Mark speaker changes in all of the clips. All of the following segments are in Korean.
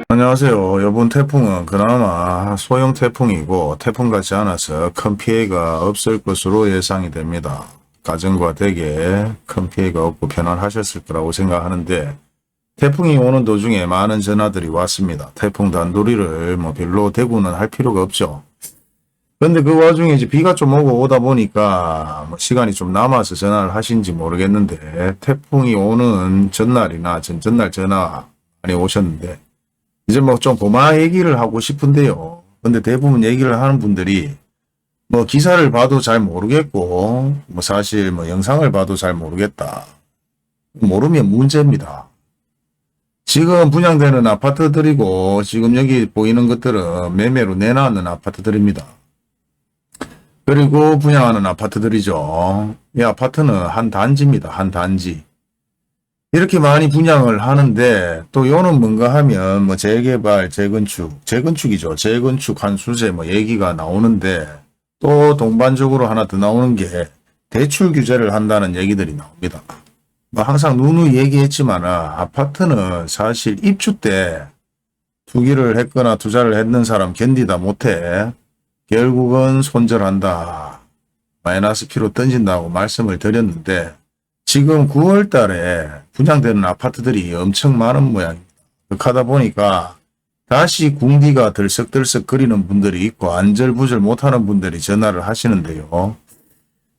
Speaker 1: 안녕하세요. 이번 태풍은 그나마 소형 태풍이고 태풍 같지 않아서 큰 피해가 없을 것으로 예상이 됩니다. 가정과 댁에 큰 피해가 없고 편안하셨을 거라고 생각하는데 태풍이 오는 도중에 많은 전화들이 왔습니다. 태풍 단둘이를 별로 대구는 할 필요가 없죠. 그런데 그 와중에 이제 비가 좀 오고 오다 보니까 시간이 좀 남아서 전화를 하신지 모르겠는데 태풍이 오는 전날이나 전전날 전화 많이 오셨는데 이제 좀 고마 얘기를 하고 싶은데요. 근데 대부분 얘기를 하는 분들이 기사를 봐도 잘 모르겠고 사실 영상을 봐도 잘 모르겠다. 모르면 문제입니다. 지금 분양되는 아파트들이고 지금 여기 보이는 것들은 매매로 내놨는 아파트들입니다. 그리고 분양하는 아파트들이죠. 이 아파트는 한 단지입니다. 한 단지. 이렇게 많이 분양을 하는데 또 요는 뭔가 하면 재개발, 재건축이죠. 재건축 한 수제 얘기가 나오는데 또 동반적으로 하나 더 나오는 게 대출 규제를 한다는 얘기들이 나옵니다. 항상 누누이 얘기했지만 아파트는 사실 입주 때 투기를 했거나 투자를 했는 사람 견디다 못해 결국은 손절한다. 마이너스 피로 던진다고 말씀을 드렸는데 지금 9월 달에 분양되는 아파트들이 엄청 많은 모양입니다. 그렇다 보니까 다시 궁디가 들썩들썩 거리는 분들이 있고 안절부절 못하는 분들이 전화를 하시는데요.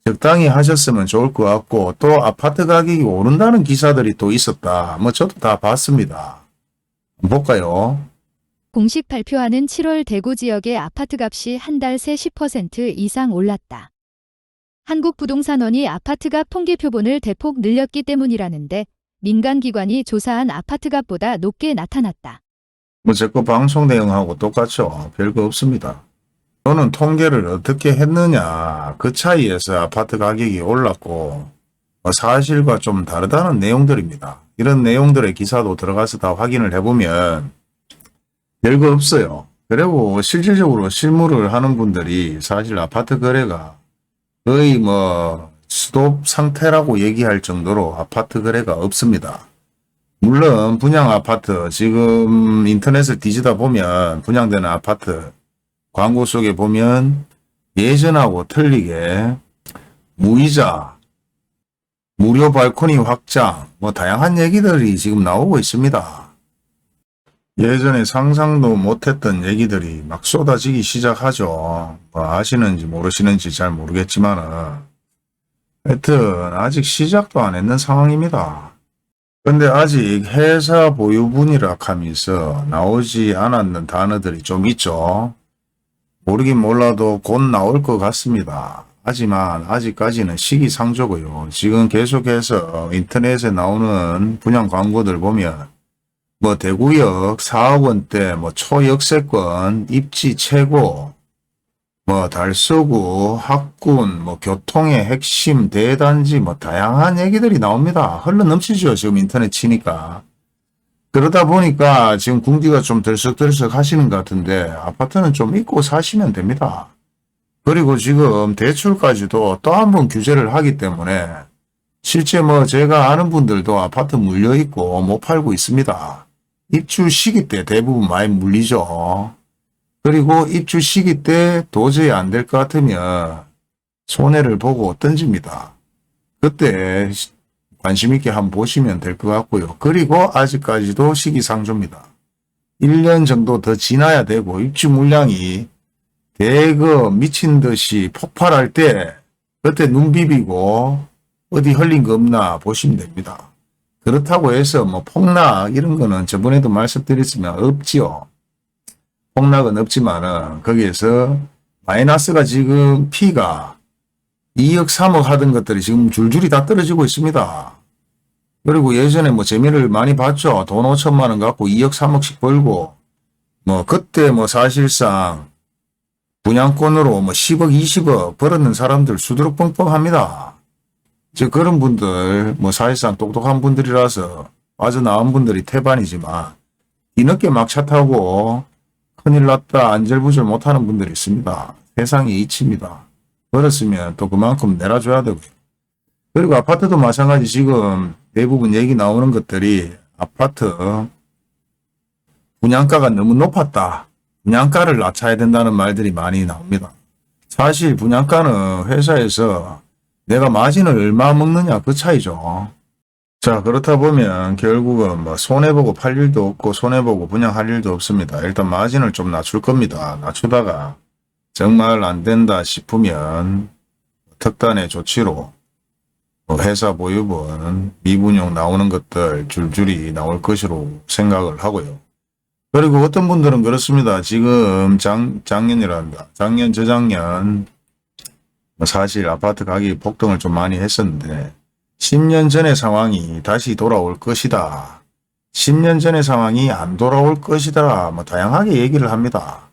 Speaker 1: 적당히 하셨으면 좋을 것 같고 또 아파트 가격이 오른다는 기사들이 또 있었다. 저도 다 봤습니다. 볼까요?
Speaker 2: 공식 발표하는 7월 대구 지역의 아파트값이 한 달 새 10% 이상 올랐다. 한국부동산원이 아파트값 통계표본을 대폭 늘렸기 때문이라는데 민간기관이 조사한 아파트값보다 높게 나타났다.
Speaker 1: 제거 방송 내용하고 똑같죠. 별거 없습니다. 저는 통계를 어떻게 했느냐 그 차이에서 아파트 가격이 올랐고 사실과 좀 다르다는 내용들입니다. 이런 내용들의 기사도 들어가서 다 확인을 해보면 별거 없어요. 그리고 실질적으로 실무를 하는 분들이 사실 아파트 거래가 거의 스톱 상태라고 얘기할 정도로 아파트 거래가 없습니다. 물론 분양 아파트 지금 인터넷을 뒤지다 보면 분양되는 아파트 광고 속에 보면 예전하고 틀리게 무이자, 무료 발코니 확장 다양한 얘기들이 지금 나오고 있습니다. 예전에 상상도 못했던 얘기들이 막 쏟아지기 시작하죠. 아시는지 모르시는지 잘 모르겠지만 하여튼 아직 시작도 안 했는 상황입니다. 근데 아직 회사 보유분이라 하면서 나오지 않았는 단어들이 좀 있죠. 모르긴 몰라도 곧 나올 것 같습니다. 하지만 아직까지는 시기상조고요. 지금 계속해서 인터넷에 나오는 분양 광고들 보면 대구역 4억 원대, 초역세권, 입지 최고, 달서구, 학군, 교통의 핵심, 대단지, 다양한 얘기들이 나옵니다. 흘러넘치죠. 지금 인터넷 치니까. 그러다 보니까 지금 궁디가 좀 들썩들썩 하시는 것 같은데 아파트는 좀 잊고 사시면 됩니다. 그리고 지금 대출까지도 또 한 번 규제를 하기 때문에 실제 제가 아는 분들도 아파트 물려있고 못 팔고 있습니다. 입주 시기 때 대부분 많이 물리죠. 그리고 입주 시기 때 도저히 안 될 것 같으면 손해를 보고 던집니다. 그때 관심 있게 한번 보시면 될 것 같고요. 그리고 아직까지도 시기상조입니다. 1년 정도 더 지나야 되고 입주 물량이 대거 미친 듯이 폭발할 때 그때 눈 비비고 어디 흘린 거 없나 보시면 됩니다. 그렇다고 해서 폭락 이런 거는 저번에도 말씀드렸지만 없지요. 폭락은 없지만은 거기에서 마이너스가 지금 P가 2억 3억 하던 것들이 지금 줄줄이 다 떨어지고 있습니다. 그리고 예전에 재미를 많이 봤죠. 돈 5천만 원 갖고 2억 3억씩 벌고 그때 사실상 분양권으로 10억 20억 벌었는 사람들 수두룩 뻥뻥합니다. 그런 분들 사실상 똑똑한 분들이라서 빠져나온 분들이 태반이지만 뒤늦게 막 차 타고 큰일 났다 안절부절 못하는 분들이 있습니다. 세상이 이치입니다. 벌었으면 또 그만큼 내놔줘야 되고요. 그리고 아파트도 마찬가지 지금 대부분 얘기 나오는 것들이 아파트 분양가가 너무 높았다. 분양가를 낮춰야 된다는 말들이 많이 나옵니다. 사실 분양가는 회사에서 내가 마진을 얼마 먹느냐 그 차이죠. 자, 그렇다 보면 결국은 뭐 손해보고 팔 일도 없고 손해보고 분양할 일도 없습니다. 일단 마진을 좀 낮출 겁니다. 낮추다가 정말 안 된다 싶으면 특단의 조치로 회사 보유분, 미분용 나오는 것들 줄줄이 나올 것으로 생각을 하고요. 그리고 어떤 분들은 그렇습니다. 지금 작년이란다. 작년, 저작년 사실 아파트 가격이 폭등을 좀 많이 했었는데 10년 전의 상황이 다시 돌아올 것이다. 10년 전의 상황이 안 돌아올 것이다. 뭐 다양하게 얘기를 합니다.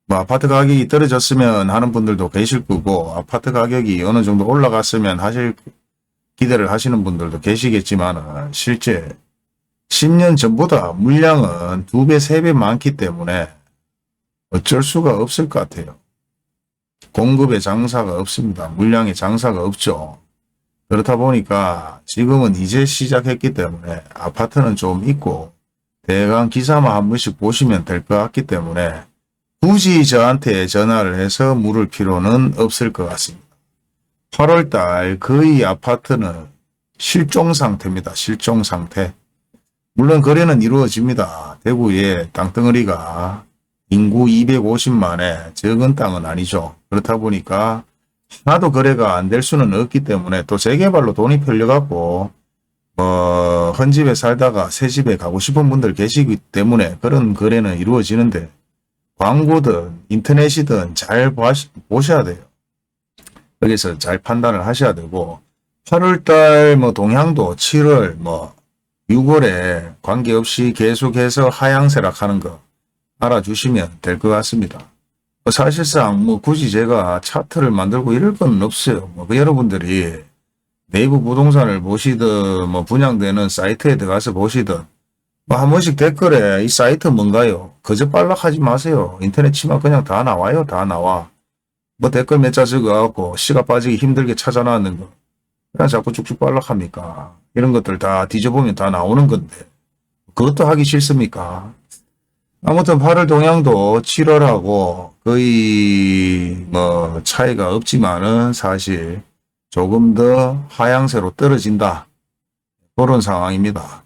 Speaker 1: 뭐 아파트 가격이 떨어졌으면 하는 분들도 계실 거고 아파트 가격이 어느 정도 올라갔으면 기대를 하시는 분들도 계시겠지만 실제 10년 전보다 물량은 2배, 3배 많기 때문에 어쩔 수가 없을 것 같아요. 공급의 장사가 없습니다. 물량의 장사가 없죠. 그렇다 보니까 지금은 이제 시작했기 때문에 아파트는 좀 있고 대강 기사만 한 번씩 보시면 될 것 같기 때문에 굳이 저한테 전화를 해서 물을 필요는 없을 것 같습니다. 8월달 거의 아파트는 실종 상태입니다. 실종 상태. 물론 거래는 이루어집니다. 대구에 땅덩어리가 인구 250만에 적은 땅은 아니죠. 그렇다 보니까 하나도 거래가 안 될 수는 없기 때문에 또 재개발로 돈이 풀려갖고 헌집에 살다가 새집에 가고 싶은 분들 계시기 때문에 그런 거래는 이루어지는데 광고든 인터넷이든 잘 보셔야 돼요. 여기서 잘 판단을 하셔야 되고 8월달 동향도 7월 6월에 관계없이 계속해서 하향세락하는 거 알아주시면 될 것 같습니다. 사실상 굳이 제가 차트를 만들고 이럴 건 없어요. 여러분들이 네이버 부동산을 보시든 분양되는 사이트에 들어가서 보시든 한 번씩 댓글에 이 사이트 뭔가요? 거저 빨락하지 마세요. 인터넷 치면 그냥 다 나와요. 다 나와. 댓글 몇 자 적어갖고 시가 빠지기 힘들게 찾아놨는 거 그냥 자꾸 쭉쭉 빨락합니까? 이런 것들 다 뒤져보면 다 나오는 건데 그것도 하기 싫습니까? 아무튼 8월 동향도 7월하고 거의 차이가 없지만은 사실 조금 더 하향세로 떨어진다. 그런 상황입니다.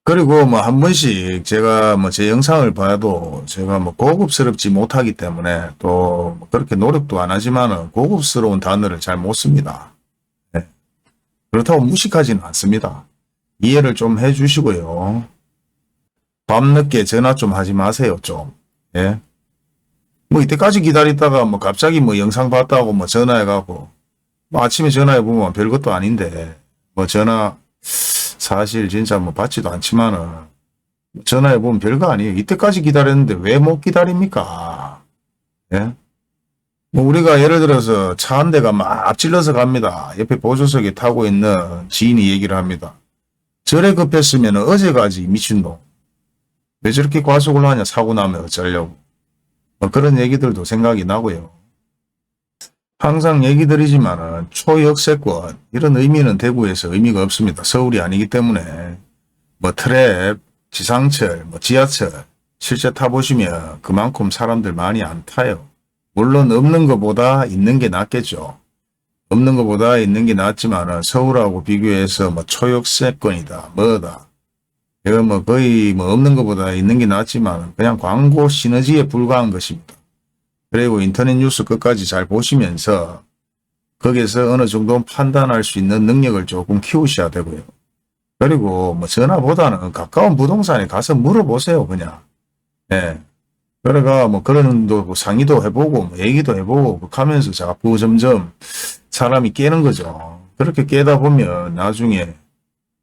Speaker 1: 그리고 한 번씩 제가 제 영상을 봐도 제가 고급스럽지 못하기 때문에 또 그렇게 노력도 안 하지만은 고급스러운 단어를 잘 못 씁니다. 네. 그렇다고 무식하지는 않습니다. 이해를 좀 해주시고요. 밤늦게 전화 좀 하지 마세요, 좀. 예. 이때까지 기다리다가 갑자기 영상 봤다고 전화해가고 아침에 전화해보면 별것도 아닌데 전화 사실 진짜 받지도 않지만은 전화해보면 별거 아니에요. 이때까지 기다렸는데 왜 못 기다립니까? 예? 우리가 예를 들어서 차 한 대가 막 앞질러서 갑니다. 옆에 보조석에 타고 있는 지인이 얘기를 합니다. 저래 급했으면 어제 가지 미친놈. 왜 저렇게 과속을 하냐 사고 나면 어쩌려고. 그런 얘기들도 생각이 나고요. 항상 얘기 드리지만은 초역세권 이런 의미는 대구에서 의미가 없습니다. 서울이 아니기 때문에 트랩, 지상철, 지하철 실제 타보시면 그만큼 사람들 많이 안 타요. 물론 없는 것보다 있는 게 낫겠죠. 없는 것보다 있는 게 낫지만은 서울하고 비교해서 초역세권이다 뭐다. 이거 거의 없는 것보다 있는 게 낫지만 그냥 광고 시너지에 불과한 것입니다. 그리고 인터넷 뉴스 끝까지 잘 보시면서 거기에서 어느 정도 판단할 수 있는 능력을 조금 키우셔야 되고요. 그리고 전화보다는 가까운 부동산에 가서 물어보세요, 그냥. 예. 그래가 그런 상의도 해보고 얘기도 해보고 하면서 자꾸 점점 사람이 깨는 거죠. 그렇게 깨다 보면 나중에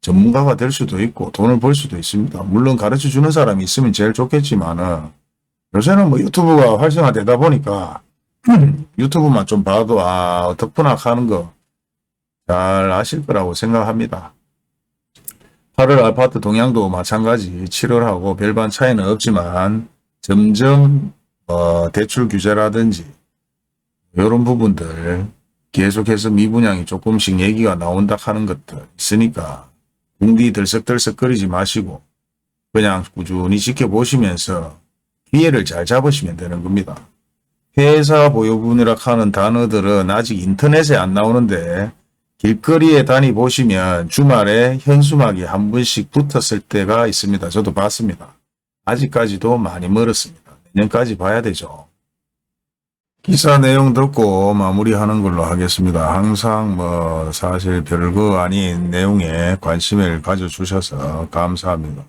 Speaker 1: 전문가가 될 수도 있고 돈을 벌 수도 있습니다. 물론 가르쳐주는 사람이 있으면 제일 좋겠지만은 요새는 유튜브가 활성화되다 보니까 유튜브만 좀 봐도 어떻구나 하는 거 잘 아실 거라고 생각합니다. 8월 아파트 동향도 마찬가지 7월하고 별반 차이는 없지만 점점 대출 규제라든지 이런 부분들 계속해서 미분양이 조금씩 얘기가 나온다 하는 것들 있으니까 궁디 들썩들썩거리지 마시고 그냥 꾸준히 지켜보시면서 기회를 잘 잡으시면 되는 겁니다. 회사 보유분이라 하는 단어들은 아직 인터넷에 안 나오는데 길거리에 다니보시면 주말에 현수막이 한 번씩 붙었을 때가 있습니다. 저도 봤습니다. 아직까지도 많이 멀었습니다. 내년까지 봐야 되죠. 기사 내용 듣고 마무리하는 걸로 하겠습니다. 항상 사실 별거 아닌 내용에 관심을 가져주셔서 감사합니다.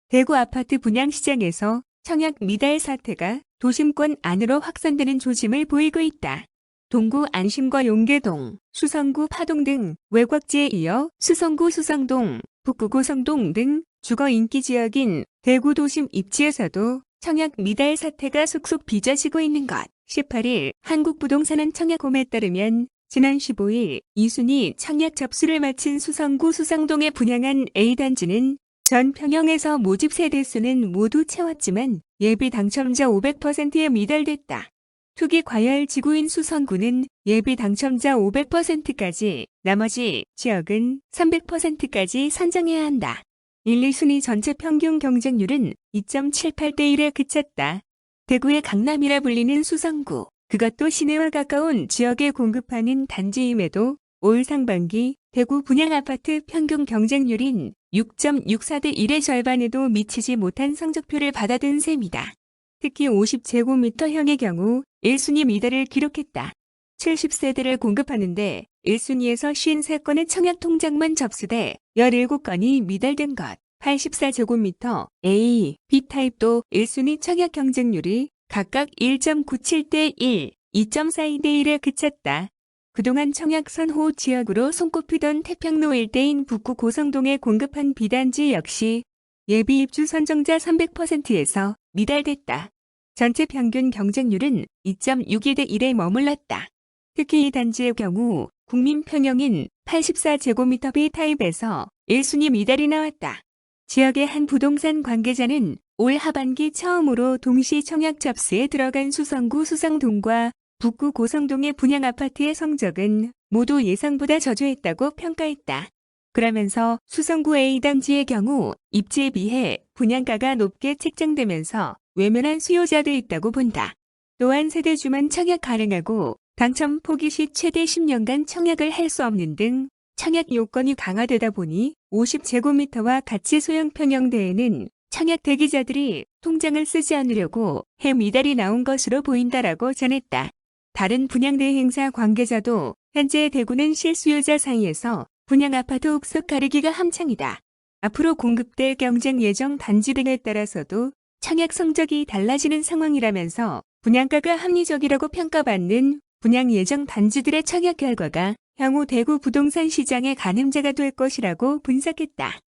Speaker 3: 대구 아파트 분양 시장에서 청약 미달 사태가 도심권 안으로 확산되는 조짐을 보이고 있다. 동구 안심과 용계동, 수성구 파동 등 외곽지에 이어 수성구 수성동, 북구 고성동 등 주거 인기 지역인 대구 도심 입지에서도 청약 미달 사태가 속속 빚어지고 있는 것. 18일 한국부동산원 청약홈에 따르면 지난 15일 2순위 청약 접수를 마친 수성구 수성동에 분양한 A단지는 전 평형에서 모집 세대수는 모두 채웠지만 예비 당첨자 500%에 미달됐다. 투기 과열 지구인 수성구는 예비 당첨자 500%까지, 나머지 지역은 300%까지 선정해야 한다. 1, 2순위 전체 평균 경쟁률은 2.78대 1에 그쳤다. 대구의 강남이라 불리는 수성구, 그것도 시내와 가까운 지역에 공급하는 단지임에도 올 상반기 대구 분양 아파트 평균 경쟁률인 6.64대 1의 절반에도 미치지 못한 성적표를 받아든 셈이다. 특히 50제곱미터형의 경우 1순위 미달을 기록했다. 70세대를 공급하는데 1순위에서 53건의 청약 통장만 접수돼 17건이 미달된 것. 84제곱미터 A, B타입도 1순위 청약 경쟁률이 각각 1.97대 1, 2.42대 1에 그쳤다. 그동안 청약 선호 지역으로 손꼽히던 태평로 일대인 북구 고성동에 공급한 B단지 역시 예비 입주 선정자 300%에서 미달됐다. 전체 평균 경쟁률은 2.62대 1에 머물렀다. 특히 이 단지의 경우 국민 평형인 84제곱미터 B타입에서 1순위 미달이 나왔다. 지역의 한 부동산 관계자는 올 하반기 처음으로 동시 청약 접수에 들어간 수성구 수성동과 북구 고성동의 분양 아파트의 성적은 모두 예상보다 저조했다고 평가했다. 그러면서 수성구 A단지의 경우 입지에 비해 분양가가 높게 책정되면서 외면한 수요자도 있다고 본다. 또한 세대주만 청약 가능하고 당첨 포기 시 최대 10년간 청약을 할 수 없는 등 청약 요건이 강화되다 보니 50제곱미터와 같이 소형 평형대에는 청약 대기자들이 통장을 쓰지 않으려고 해 미달이 나온 것으로 보인다라고 전했다. 다른 분양대 행사 관계자도 현재 대구는 실수요자 사이에서 분양 아파트 옥석 가리기가 한창이다. 앞으로 공급될 경쟁 예정 단지 등에 따라서도 청약 성적이 달라지는 상황이라면서 분양가가 합리적이라고 평가받는 분양 예정 단지들의 청약 결과가 향후 대구 부동산 시장의 가늠제가 될 것이라고 분석했다.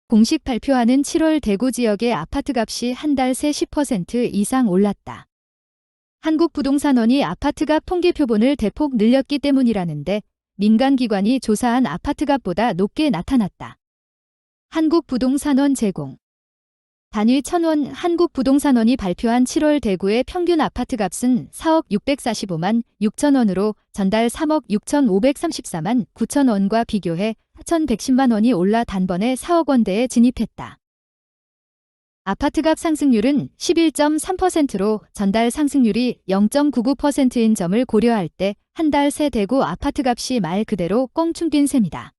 Speaker 2: 공식 발표하는 7월 대구 지역의 아파트값이 한 달 새 10% 이상 올랐다. 한국부동산원이 아파트값 통계표본을 대폭 늘렸기 때문이라는데 민간기관이 조사한 아파트값보다 높게 나타났다. 한국부동산원 제공. 단위 1,000원. 한국부동산원이 발표한 7월 대구의 평균 아파트값은 4억 645만 6천 원으로 전달 3억 6,534만 9천 원과 비교해 4,110만 원이 올라 단번에 4억 원대에 진입했다. 아파트값 상승률은 11.3%로 전달 상승률이 0.99%인 점을 고려할 때 한 달 새 대구 아파트값이 말 그대로 뻥충 뛴 셈이다.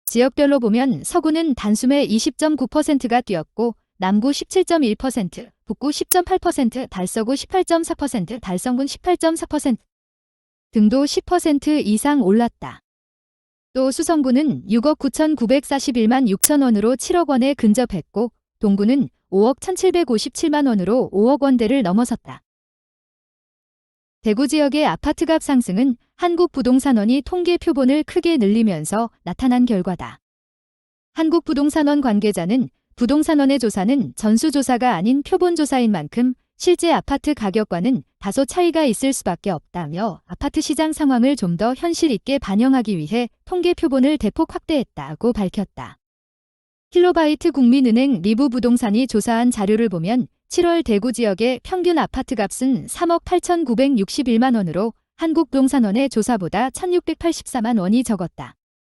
Speaker 2: 지역별로 보면 서구는 단숨에 20.9%가 뛰었고 남구 17.1%, 북구 10.8%, 달서구 18.4%, 달성군 18.4% 등도 10% 이상 올랐다. 또 수성구는 6억 9,941만 6천 원으로 7억 원에 근접했고 동구는 5억 1,757만 원으로 5억 원대를 넘어섰다. 대구 지역의 아파트값 상승은 한국부동산원이 통계표본을 크게 늘리면서 나타난 결과다. 한국부동산원 관계자는 부동산원의 조사는 전수조사가 아닌 표본조사인 만큼 실제 아파트 가격과는 다소 차이가 있을 수밖에 없다며 아파트 시장 상황을 좀 더 현실 있게 반영하기 위해 통계표본을 대폭 확대했다고 밝혔다. 킬로바이트 국민은행 리브부동산이 조사한 자료를 보면 7월 대구 지역의 평균 아파트 값은 3억 8,961만 원으로 한국부동산원의 조사보다 1,684만 원이 적었다.